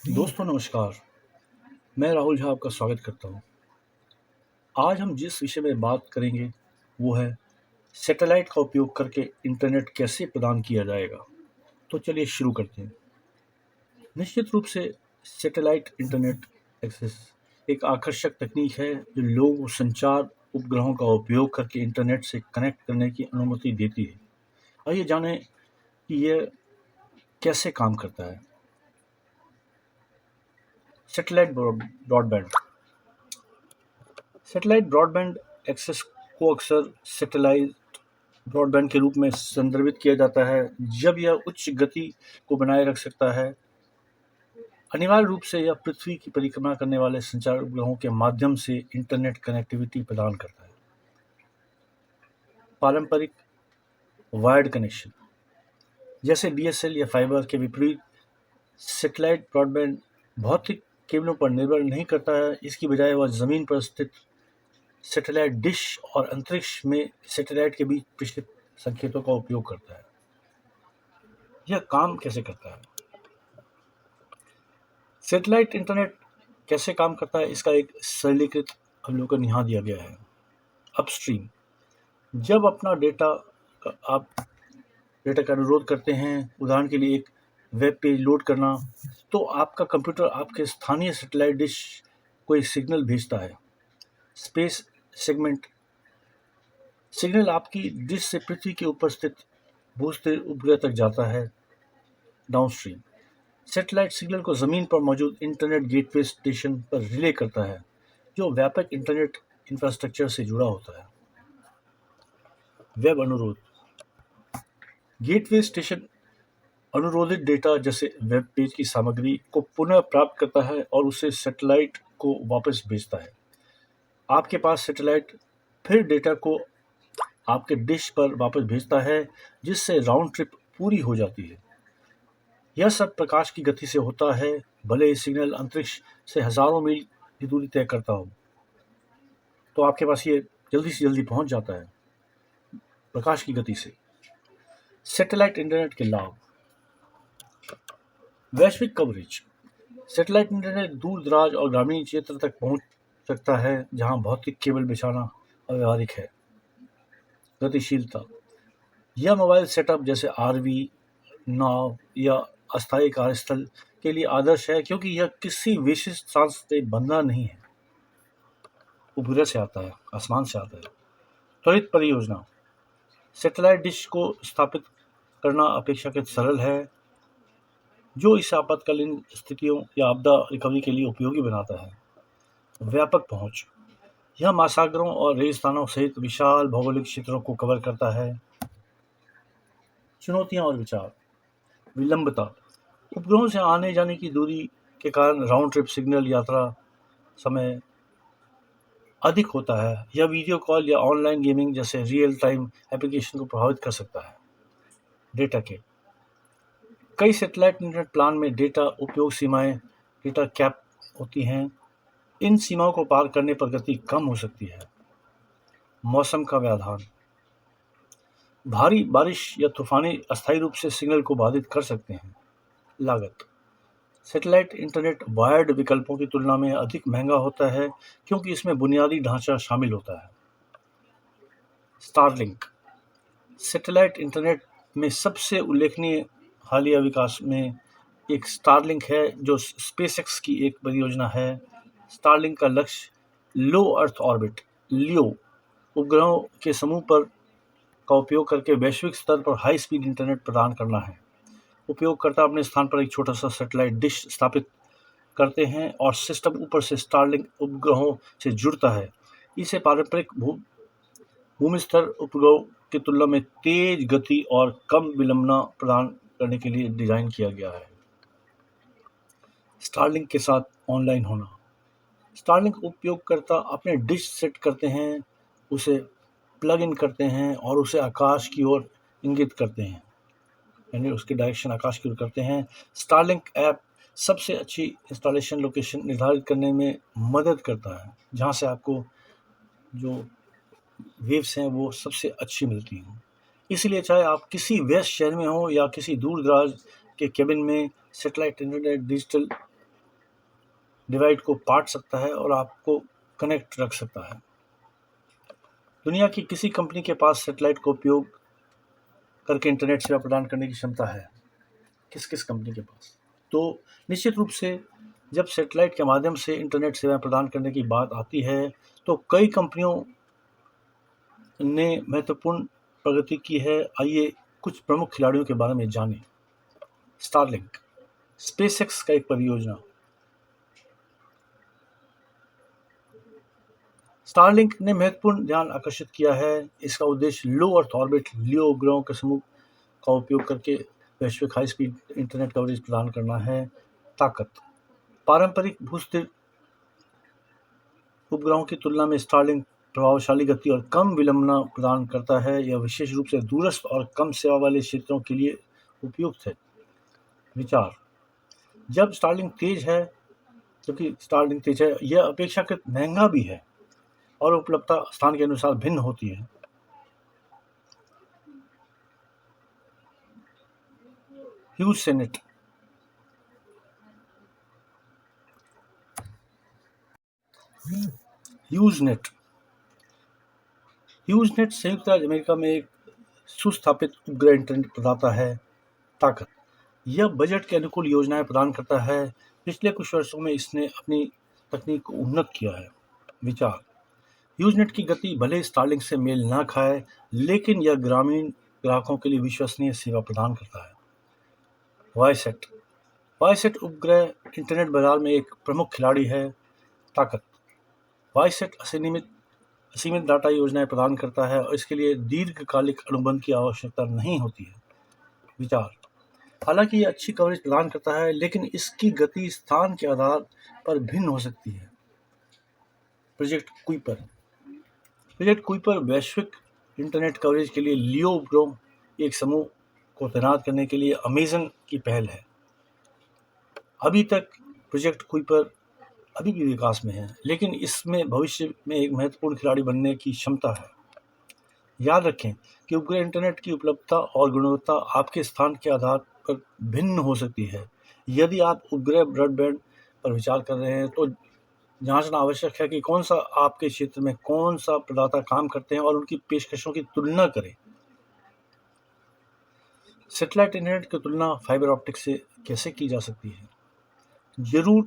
दोस्तों नमस्कार। मैं राहुल झा आपका स्वागत करता हूँ। आज हम जिस विषय में बात करेंगे वो है सैटेलाइट का उपयोग करके इंटरनेट कैसे प्रदान किया जाएगा। तो चलिए शुरू करते हैं। निश्चित रूप से सैटेलाइट इंटरनेट एक्सेस एक आकर्षक तकनीक है जो लोगों को संचार उपग्रहों का उपयोग करके इंटरनेट से कनेक्ट करने की अनुमति देती है। आइए जानें कि यह कैसे काम करता है। Satellite broadband satellite broadband access को अक्सर सैटेलाइट ब्रॉडबैंड के रूप में संदर्भित किया जाता है जब यह उच्च गति को बनाए रख सकता है। अनिवार्य रूप से यह पृथ्वी की परिक्रमा करने वाले संचार उपग्रहों के माध्यम से इंटरनेट कनेक्टिविटी प्रदान करता है। पारंपरिक वायर्ड कनेक्शन जैसे डीएसएल या फाइबर के विपरीत सैटेलाइट ब्रॉडबैंड भौतिक केबलों पर निर्भर नहीं करता है। इसकी बजाय वह जमीन पर स्थित सैटेलाइट डिश और अंतरिक्ष में सैटेलाइट के बीच प्रेषित संकेतों का उपयोग करता है। यह काम कैसे करता है? सैटेलाइट इंटरनेट कैसे काम करता है, इसका एक सरलीकृत अवलोकन यहाँ दिया गया है। अपस्ट्रीम, जब अपना आप डेटा का अनुरोध करते हैं, उदाहरण के लिए एक वेब पेज लोड करना, तो आपका कंप्यूटर आपके स्थानीय सैटेलाइट डिश को एक सिग्नल भेजता है। स्पेस सेगमेंट, सिग्नल आपकी डिश से पृथ्वी के ऊपर स्थित भूस्थिर उपग्रह तक जाता है। डाउनस्ट्रीम, सैटेलाइट सिग्नल को जमीन पर मौजूद इंटरनेट गेटवे स्टेशन पर रिले करता है जो व्यापक इंटरनेट इंफ्रास्ट्रक्चर से जुड़ा होता है। वेब अनुरोध, गेटवे स्टेशन अनुरोधित डेटा जैसे वेब पेज की सामग्री को पुनः प्राप्त करता है और उसे सैटेलाइट को वापस भेजता है। आपके पास सैटेलाइट फिर डेटा को आपके डिश पर वापस भेजता है जिससे राउंड ट्रिप पूरी हो जाती है। यह सब प्रकाश की गति से होता है, भले ही सिग्नल अंतरिक्ष से हजारों मील की दूरी तय करता हो, तो आपके पास ये जल्दी से जल्दी पहुंच जाता है प्रकाश की गति से। सैटेलाइट इंटरनेट के लाभ। वैश्विक कवरेज, सैटेलाइट इंटरनेट दूर दराज और ग्रामीण क्षेत्र तक पहुंच सकता है जहां भौतिक केबल बिछाना अव्यावहारिक है। गतिशीलता, यह मोबाइल सेटअप जैसे आरवी, नाव या अस्थायी कार्यस्थल के लिए आदर्श है क्योंकि यह किसी विशिष्ट स्थान से बंधा नहीं है, उपग्रह से आता है, आसमान से आता है। त्वरित परियोजना, सैटेलाइट डिश को स्थापित करना अपेक्षाकृत सरल है जो इसे आपातकालीन स्थितियों या आपदा रिकवरी के लिए उपयोगी बनाता है। व्यापक पहुंच, यह महासागरों और रेगिस्तानों सहित विशाल भौगोलिक क्षेत्रों को कवर करता है। चुनौतियां और विचार। विलंबता, उपग्रहों से आने जाने की दूरी के कारण राउंड ट्रिप सिग्नल यात्रा समय अधिक होता है। यह वीडियो कॉल या ऑनलाइन गेमिंग जैसे रियल टाइम एप्लीकेशन को प्रभावित कर सकता है। डेटा के, कई सैटेलाइट इंटरनेट प्लान में डेटा उपयोग सीमाएं डेटा कैप होती हैं। इन सीमाओं को पार करने पर गति कम हो सकती है। मौसम का व्यवधान, भारी बारिश या तूफानी अस्थायी रूप से सिग्नल को बाधित कर सकते हैं। लागत, सैटेलाइट इंटरनेट वायर्ड विकल्पों की तुलना में अधिक महंगा होता है क्योंकि इसमें बुनियादी ढांचा शामिल होता है। स्टारलिंक, सैटेलाइट इंटरनेट में सबसे उल्लेखनीय हालिया विकास में एक स्टारलिंक है जो स्पेसएक्स की एक परियोजना है। स्टारलिंक का लक्ष्य लो अर्थ ऑर्बिट लियो उपग्रहों के समूह पर का उपयोग करके वैश्विक स्तर पर हाई स्पीड इंटरनेट प्रदान करना है। उपयोगकर्ता अपने स्थान पर एक छोटा सा सैटेलाइट डिश स्थापित करते हैं और सिस्टम ऊपर से स्टारलिंक उपग्रहों से जुड़ता है। इसे पारंपरिक भूमिस्तर उपग्रहों की तुलना में तेज गति और कम विलंबना प्रदान करने के लिए डिजाइन किया गया है। स्टारलिंक के साथ ऑनलाइन होना, स्टारलिंक उपयोगकर्ता अपने डिश सेट करते हैं, उसे प्लग इन करते हैं और उसे आकाश की ओर इंगित करते हैं, यानी उसकी डायरेक्शन आकाश की ओर करते हैं। स्टारलिंक ऐप सबसे अच्छी इंस्टॉलेशन लोकेशन निर्धारित करने में मदद करता है जहां से आपको जो वेव्स हैं वो सबसे अच्छी मिलती हैं। इसलिए चाहे आप किसी व्यस्त शहर में हो या किसी दूर दराज के केबिन में, सैटेलाइट इंटरनेट डिजिटल डिवाइड को पाट सकता है और आपको कनेक्ट रख सकता है। दुनिया की किसी कंपनी के पास सैटेलाइट का उपयोग करके इंटरनेट सेवा प्रदान करने की क्षमता है? किस किस कंपनी के पास? तो निश्चित रूप से जब सैटेलाइट के माध्यम से इंटरनेट सेवाएं प्रदान करने की बात आती है तो कई कंपनियों ने महत्वपूर्ण प्रगति की है। आइए कुछ प्रमुख खिलाड़ियों के बारे में जानें। स्टारलिंक, स्पेसएक्स का एक परियोजना। स्टारलिंक ने महत्वपूर्ण ध्यान आकर्षित किया है। इसका उद्देश्य लो अर्थ ऑर्बिट लियो उपग्रहों के समूह का उपयोग करके वैश्विक हाई स्पीड इंटरनेट कवरेज प्रदान करना है। ताकत, पारंपरिक भूस्थिर उपग्रहों की तुलना में स्टारलिंक प्रभावशाली गति और कम विलंबना प्रदान करता है। यह विशेष रूप से दूरस्थ और कम सेवा वाले क्षेत्रों के लिए उपयुक्त है। विचार, जब स्टारलिंक तेज है, क्योंकि स्टारलिंक तेज है, यह अपेक्षाकृत महंगा भी है और उपलब्धता स्थान के अनुसार भिन्न होती है। ह्यूजनेट, ह्यूजनेट संयुक्त राज्य अमेरिका में एक सुस्थापित उपग्रह इंटरनेट प्रदाता है। ताकत, यह बजट के अनुकूल योजनाएं प्रदान करता है। पिछले कुछ वर्षों में इसने अपनी तकनीक को उन्नत किया है। विचार, ह्यूजनेट की गति भले स्टारलिंक से मेल ना खाए, लेकिन यह ग्रामीण ग्राहकों के लिए विश्वसनीय सेवा प्रदान करता है। वाईसेट, वाईसेट उपग्रह इंटरनेट बाजार में एक प्रमुख खिलाड़ी है। ताकत, वाईसेट असीमित डाटा योजनाएं प्रदान करता है और इसके लिए दीर्घकालिक अनुबंध की आवश्यकता नहीं होती है। विचार, हालांकि यह अच्छी कवरेज प्रदान करता है, लेकिन इसकी गति स्थान के आधार पर भिन्न हो सकती है। प्रोजेक्ट कुइपर वैश्विक इंटरनेट कवरेज के लिए लियो उपग्रह एक समूह को तैनात करने के लिए अमेज़न की पहल है। अभी तक प्रोजेक्ट कुइपर अभी भी विकास में है, लेकिन इसमें भविष्य में एक महत्वपूर्ण खिलाड़ी बनने की क्षमता है। याद रखें कि उपग्रह इंटरनेट की उपलब्धता और गुणवत्ता आपके स्थान के आधार पर भिन्न हो सकती है। यदि आप उपग्रह ब्रॉडबैंड पर विचार कर रहे हैं तो जांचना आवश्यक है कि कौन सा आपके क्षेत्र में कौन सा प्रदाता काम करते हैं और उनकी पेशकशों की तुलना करें। सैटेलाइट इंटरनेट की तुलना फाइबर ऑप्टिक से कैसे की जा सकती है? जरूर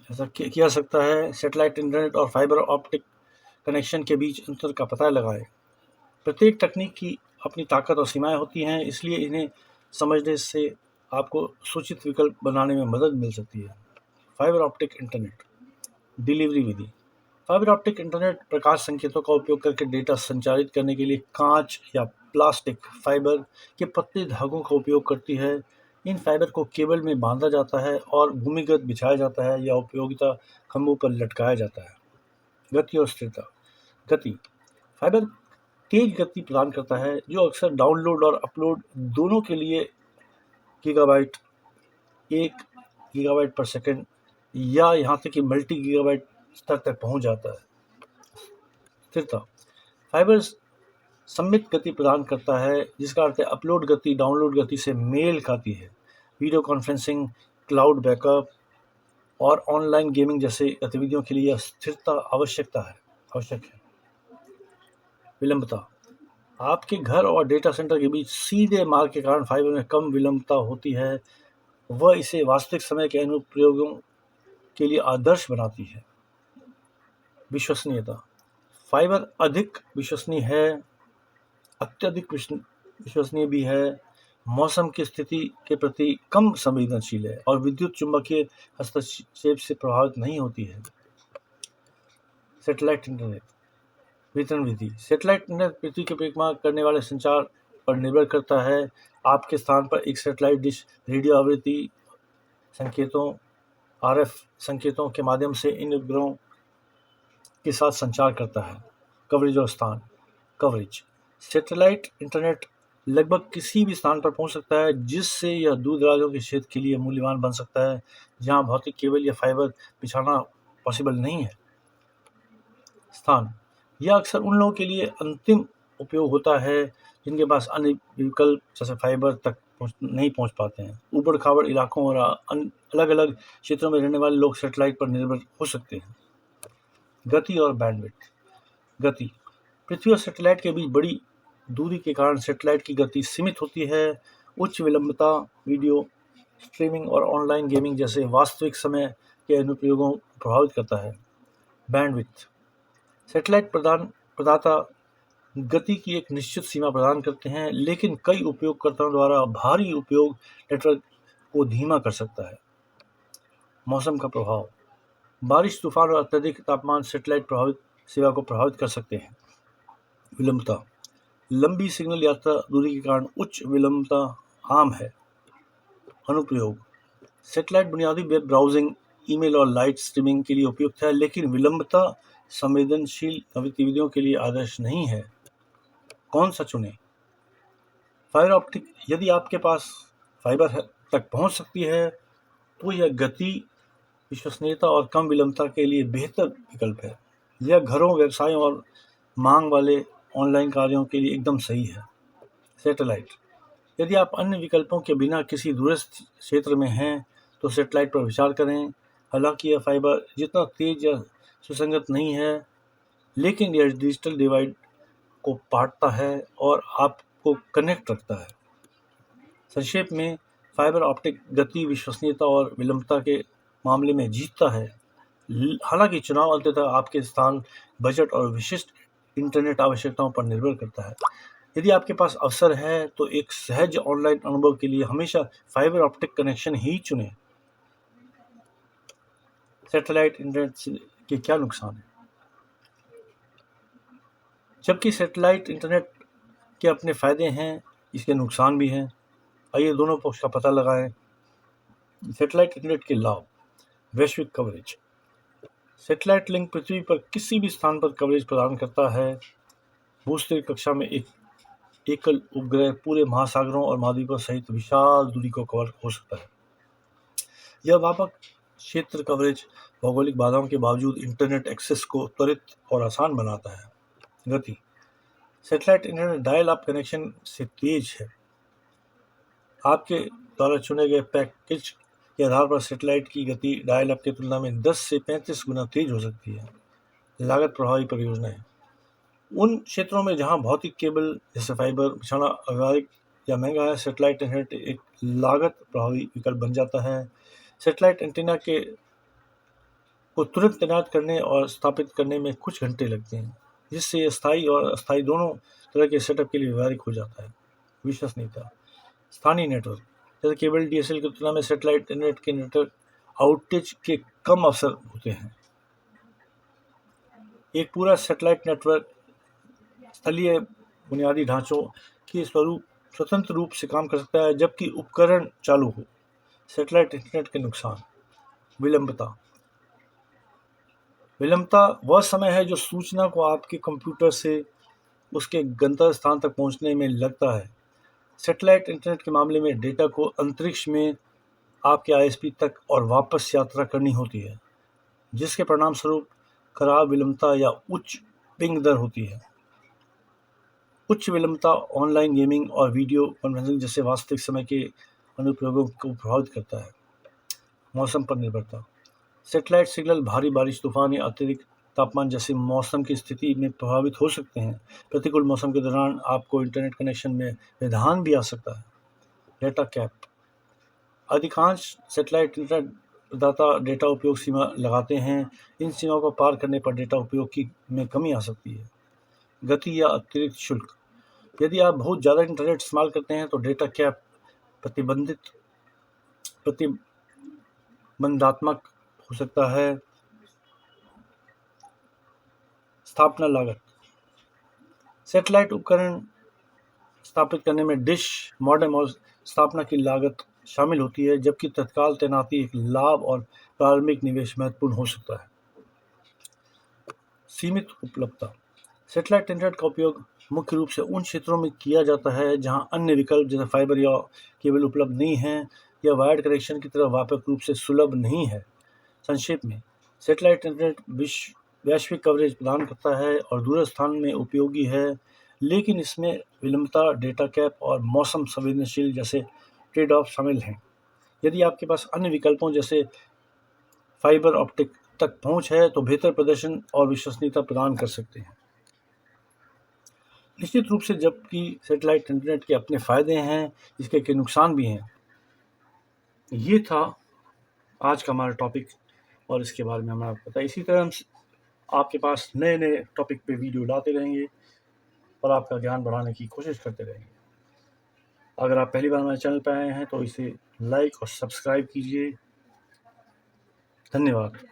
ऐसा किया सकता है। सैटेलाइट इंटरनेट और फाइबर ऑप्टिक कनेक्शन के बीच अंतर का पता लगाएं। प्रत्येक तकनीक की अपनी ताकत और सीमाएं होती हैं, इसलिए इन्हें समझने से आपको सूचित विकल्प बनाने में मदद मिल सकती है। फाइबर ऑप्टिक इंटरनेट डिलीवरी विधि। फाइबर ऑप्टिक इंटरनेट प्रकाश संकेतों का उपयोग करके डेटा संचारित करने के लिए कांच या प्लास्टिक फाइबर के पतले धागों का उपयोग करती है। इन फाइबर को केबल में बांधा जाता है और भूमिगत बिछाया जाता है या उपयोगिता खंभों पर लटकाया जाता है। गति और स्थिरता। गति, फाइबर तेज गति प्रदान करता है जो अक्सर डाउनलोड और अपलोड दोनों के लिए 1 गीगाबाइट पर सेकंड या यहाँ तक कि मल्टी गीगाबाइट स्तर तक पहुँच जाता है। स्थिरता, फाइबर सममित गति प्रदान करता है, जिसका अर्थ है अपलोड गति डाउनलोड गति से मेल खाती है। वीडियो कॉन्फ्रेंसिंग, क्लाउड बैकअप और ऑनलाइन गेमिंग जैसे गतिविधियों के लिए यह स्थिरता आवश्यक है। विलंबता, आपके घर और डेटा सेंटर के बीच सीधे मार्ग के कारण फाइबर में कम विलंबता होती है। वह इसे वास्तविक समय के अनुप्रयोगों के लिए आदर्श बनाती है। विश्वसनीयता, फाइबर अधिक विश्वसनीय है, अत्यधिक विश्वसनीय भी है, मौसम की स्थिति के प्रति कम संवेदनशील है और विद्युत चुंबकीय हस्तक्षेप से प्रभावित नहीं होती है। सैटेलाइट इंटरनेट वितरण विधि। सैटेलाइट इंटरनेट पृथ्वी की परिक्रमा करने वाले संचार पर निर्भर करता है। आपके स्थान पर एक सैटेलाइट डिश रेडियो आवृत्ति संकेतों RF संकेतों के माध्यम से इन उपग्रहों के साथ संचार करता है। कवरेज और स्थान। कवरेज, सैटेलाइट इंटरनेट लगभग किसी भी स्थान पर पहुंच सकता है, जिससे यह दूर दराजों के क्षेत्र के लिए मूल्यवान बन सकता है जहां भौतिक केबल या फाइबर बिछाना पॉसिबल नहीं है। स्थान, यह अक्सर उन लोगों के लिए अंतिम उपयोग होता है जिनके पास अन्य विकल्प जैसे फाइबर तक नहीं पहुंच पाते हैं। ऊबड़ खाबड़ इलाकों और अलग अलग क्षेत्रों में रहने वाले लोग सैटेलाइट पर निर्भर हो सकते हैं। गति और बैंडविड्थ। गति। पृथ्वी और सैटेलाइट के बीच बड़ी दूरी के कारण सैटेलाइट की गति सीमित होती है। उच्च विलंबता वीडियो स्ट्रीमिंग और ऑनलाइन गेमिंग जैसे वास्तविक समय के अनुप्रयोगों को प्रभावित करता है। बैंडविड्थ। सैटेलाइट प्रदाता गति की एक निश्चित सीमा प्रदान करते हैं, लेकिन कई उपयोगकर्ताओं द्वारा भारी उपयोग नेटवर्क को धीमा कर सकता है। मौसम का प्रभाव। बारिश, तूफान और अत्यधिक तापमान सैटेलाइट प्रभावित सेवा को प्रभावित कर सकते हैं। विलंबता। लंबी सिग्नल यात्रा दूरी के कारण उच्च विलंबता आम है। अनुप्रयोग। सैटेलाइट बुनियादी वेब ब्राउजिंग, ईमेल और लाइव स्ट्रीमिंग के लिए उपयुक्त है, लेकिन विलंबता संवेदनशील गतिविधियों के लिए आदर्श नहीं है। कौन सा चुनें? Fibre optic. यदि आपके पास फाइबर तक पहुंच सकती है तो यह गति, विश्वसनीयता और कम विलंबता के लिए बेहतर विकल्प है। यह घरों, व्यवसायों और मांग वाले ऑनलाइन कार्यों के लिए एकदम सही है। सैटेलाइट। यदि आप अन्य विकल्पों के बिना किसी दूरस्थ क्षेत्र में हैं तो सैटेलाइट पर विचार करें। हालांकि यह फाइबर जितना तेज या सुसंगत नहीं है, लेकिन यह डिजिटल डिवाइड को पाटता है और आपको कनेक्ट रखता है। संक्षेप में, फाइबर ऑप्टिक गति, विश्वसनीयता और विलंबता के मामले में जीतता है। हालांकि चुनाव अंततः आपके स्थान, बजट और विशिष्ट इंटरनेट आवश्यकताओं पर निर्भर करता है। यदि आपके पास अवसर है तो एक सहज ऑनलाइन अनुभव के लिए हमेशा फाइबर ऑप्टिक कनेक्शन ही चुनें। सैटेलाइट इंटरनेट के क्या नुकसान हैं? जबकि सैटेलाइट इंटरनेट के अपने फायदे हैं, इसके नुकसान भी हैं। आइए दोनों पक्ष का पता लगाएं। सैटेलाइट इंटरनेट के लाभ। वैश्विक कवरेज। सैटेलाइट लिंक पृथ्वी पर किसी भी स्थान पर कवरेज प्रदान करता है। भूस्तर कक्षा में एक एकल उपग्रह पूरे महासागरों और महाद्वीपों सहित विशाल दूरी को कवर हो सकता है। यह व्यापक क्षेत्र कवरेज भौगोलिक बाधाओं के बावजूद इंटरनेट एक्सेस को त्वरित और आसान बनाता है। गति। Satellite internet dial up connection से तेज है। आपके द्वारा चुने गए पैकेज के आधार पर सैटेलाइट की गति डायल अप की तुलना में 10 से 35 गुना तेज हो सकती है। लागत प्रभावी परियोजनाएं। उन क्षेत्रों में जहां भौतिक केबल जैसे फाइबर बिछाना अव्यवहारिक या महंगा है, सैटेलाइट इंटरनेट एक लागत प्रभावी विकल्प बन जाता है। सैटेलाइट एंटीना को तुरंत तैनात करने और स्थापित करने में कुछ घंटे लगते हैं, जिससे स्थायी और अस्थायी दोनों तरह के सेटअप के लिए व्यवहारिक हो जाता है। विश्वसनीयता। स्थानीय नेटवर्क। जैसे केबल DSL की तुलना में सैटेलाइट इंटरनेट के नेटवर्क आउटेज के कम अवसर होते हैं। एक पूरा सैटेलाइट नेटवर्क स्थलीय बुनियादी ढांचों के स्वतंत्र रूप से काम कर सकता है जबकि उपकरण चालू हो। सैटेलाइट इंटरनेट के नुकसान। विलंबता। विलंबता वह समय है जो सूचना को आपके कंप्यूटर से उसके गंतव्य स्थान तक पहुंचने में लगता है। सैटेलाइट इंटरनेट के मामले में डेटा को अंतरिक्ष में आपके ISP तक और वापस यात्रा करनी होती है, जिसके परिणाम स्वरूप खराब विलंबता या उच्च पिंग दर होती है। उच्च विलंबता ऑनलाइन गेमिंग और वीडियो कॉन्फ्रेंसिंग जैसे वास्तविक समय के अनुप्रयोगों को प्रभावित करता है। मौसम पर निर्भरता। सैटेलाइट सिग्नल भारी बारिश, तूफान या अत्यधिक तापमान जैसे मौसम की स्थिति में प्रभावित हो सकते हैं। प्रतिकूल मौसम के दौरान आपको इंटरनेट कनेक्शन में व्यवधान भी आ सकता है। Data cap. अधिकांश सैटेलाइट इंटरनेट प्रदाता डेटा उपयोग सीमा लगाते हैं। इन सीमाओं को पार करने पर डेटा उपयोग में कमी आ सकती है। गति या अतिरिक्त शुल्क। यदि आप बहुत ज़्यादा इंटरनेट इस्तेमाल करते हैं तो डेटा कैप प्रतिबंधात्मक हो सकता है। स्थापना लागत। सैटेलाइट उपकरण स्थापित करने में डिश, मॉडेम और स्थापना की लागत शामिल होती है, जबकि तत्काल तैनाती एक लाभ और प्रारंभिक निवेश महत्वपूर्ण हो सकता है। सीमित उपलब्धता। सैटेलाइट इंटरनेट का उपयोग मुख्य रूप से उन क्षेत्रों में किया जाता है जहां अन्य विकल्प जैसे फाइबर या केबल उपलब्ध नहीं हैं या वायर्ड कनेक्शन की तरह व्यापक रूप से सुलभ नहीं है। संक्षेप में, सैटेलाइट इंटरनेट वैश्विक कवरेज प्रदान करता है और दूरस्थ स्थान में उपयोगी है, लेकिन इसमें विलंबता, डेटा कैप और मौसम संवेदनशील जैसे ट्रेड ऑफ शामिल हैं। यदि आपके पास अन्य विकल्पों जैसे फाइबर ऑप्टिक तक पहुंच है तो बेहतर प्रदर्शन और विश्वसनीयता प्रदान कर सकते हैं। निश्चित रूप से जबकि सैटेलाइट इंटरनेट के अपने फ़ायदे हैं, इसके कई नुकसान भी हैं। ये था आज का हमारा टॉपिक और इसके बारे में हमें आपको पता है। इसी तरह हम आपके पास नए-नए टॉपिक पे वीडियो लाते रहेंगे और आपका ज्ञान बढ़ाने की कोशिश करते रहेंगे। अगर आप पहली बार हमारे चैनल पे आए हैं तो इसे लाइक और सब्सक्राइब कीजिए। धन्यवाद।